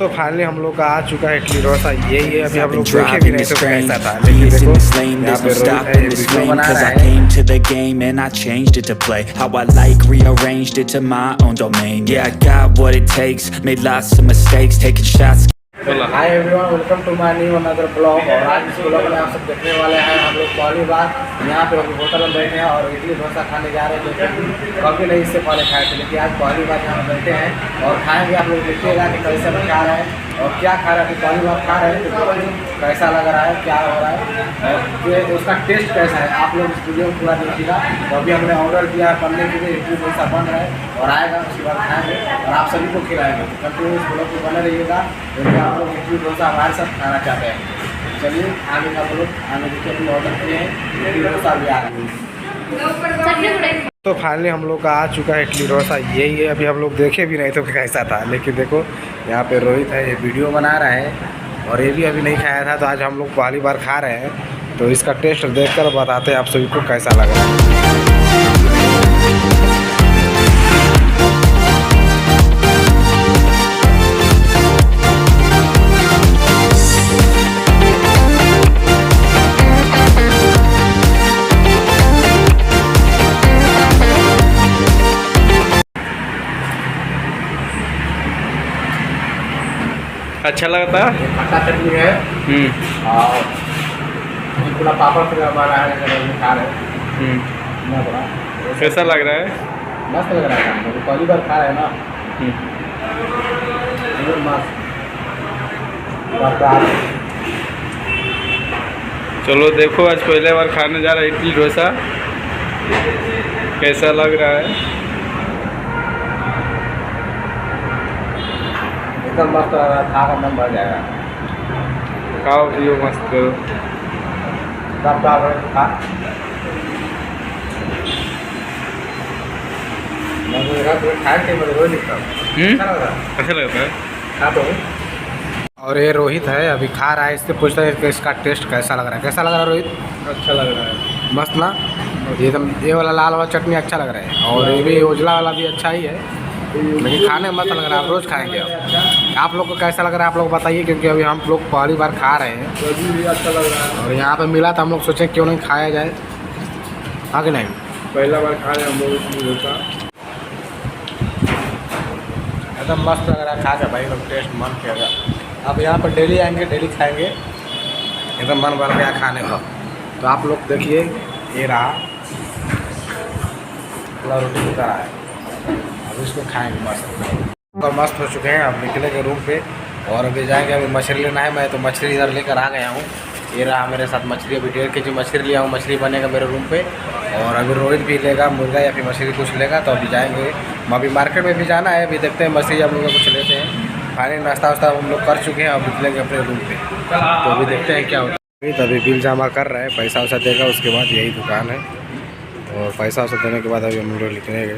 तो फाइनली हम लोग का आ चुका है इडली डोसा, यही है। अभी हम लोग देखे भी नहीं तो कैसा था, लेकिन देखो यहाँ पे रोहित है, ये वीडियो बना रहा है। To the game and I changed it to play how I like, rearranged it to my own domain. Yeah, I got what it takes, made lots of mistakes, taking shots. Hi everyone, welcome to my new another blog. और आज इस blog में आप सब देखने वाले हैं हम लोग पहली बार यहाँ पे अभी होटल में बैठे हैं और इडली डोसा खाने जा रहे हैं, लेकिन कभी नहीं इससे पहले खाए थे, लेकिन आज पहली बार यहाँ बैठे हैं और खाएंगे। आप लोग देखिएगा कि कैसे खा रहे हैं और क्या खा रहे हैं। पहली बार खा रहे हैं तो कैसा लग रहा है, क्या हो रहा है और उसका टेस्ट कैसा है, आप लोग इस वीडियो में पूरा देखिएगा। तो अभी हमने ऑर्डर किया है बनने के लिए, इडली डोसा बन रहा है और आएगा, उसके बाद खाएंगे और आप सभी को खिलाएंगे। तो कंटिन्यू इस ब्लॉग में बने रहिएगा, क्योंकि आप लोग इडली डोसा हमारे साथ खाना चाहते हैं। चलिए आगे का ब्लॉग आगे देखिए। अभी ऑर्डर किए हैं, इडली डोसा भी आ रहा है। तो फाइनली हम लोग का आ चुका है इडली डोसा, यही है। अभी हम लोग देखे भी नहीं तो कैसा था, लेकिन देखो यहाँ पे रोहित है, ये वीडियो बना रहा है और ये भी अभी नहीं खाया था, तो आज हम लोग पहली बार खा रहे हैं। तो इसका टेस्ट देखकर बताते हैं आप सभी को कैसा लग रहा है। अच्छा लगता है। खट्टा चटनी है और पूरा पापड़ पूरा हमारा है, खा रहे हैं। कैसा लग रहा है? मस्त लग रहा है, तो पहली बार खा रहे हैं ना। चलो देखो, आज पहले बार खाने जा रहा है इडली डोसा, कैसा लग रहा है? एकदम मस्त लग रहा है, खा का मन भर जाएगा। खाओ पियो मस्त करो। सब खा अच्छा लगता है। और ये रोहित है, अभी खा रहा है। इससे पूछता है कि इसका टेस्ट कैसा लग रहा है। कैसा लग रहा है रोहित? अच्छा लग रहा है, मस्त ना। एकदम ये वाला लाल वाला चटनी अच्छा लग रहा है और ये भी उजला वाला भी अच्छा ही है, लेकिन खाने में मस्त लग रहा है। आप रोज़ खाएंगे। आप लोग को कैसा लग रहा है आप लोग बताइए, क्योंकि अभी हम लोग पहली बार खा रहे हैं। भी अच्छा लग रहा है और यहाँ पे मिला तो हम लोग सोचे क्यों नहीं खाया जाए, आगे नहीं। पहला बार खा रहे हैं हम लोग इडली डोसा। एकदम मस्त लग रहा है खा के भाई, एकदम टेस्ट मन किया। अब यहाँ पर डेली आएंगे, डेली खाएंगे, एकदम मन भर गया खाने का। तो आप लोग देखिए, ये रहा पूरा रोटी की तरह है। अब इसको खाएंगे मस्त। और मस्त हो चुके हैं, अब निकलेंगे रूम पे और अभी जाएंगे। अभी मछली लेना है, मैं तो मछली इधर लेकर आ गया हूँ। ये रहा मेरे साथ मछली, अभी 1.5 kg मछली लिया हूँ। मछली बनेगा मेरे रूम पे और अभी रोहित भी लेगा मुर्गा या फिर मछली कुछ लेगा। तो अभी जाएंगे, अभी मार्केट में भी जाना है। अभी देखते हैं मछली हम लोग कुछ लेते हैं। फाइनल नाश्ता वास्ता हम लोग कर चुके हैं, अब निकलेंगे अपने रूम पे। तो अभी देखते हैं क्या होता है। तो अभी बिल जमा कर रहे हैं, पैसा वैसा देगा, उसके बाद यही दुकान है और पैसा वैसा देने के बाद अभी हम लोग निकलेंगे।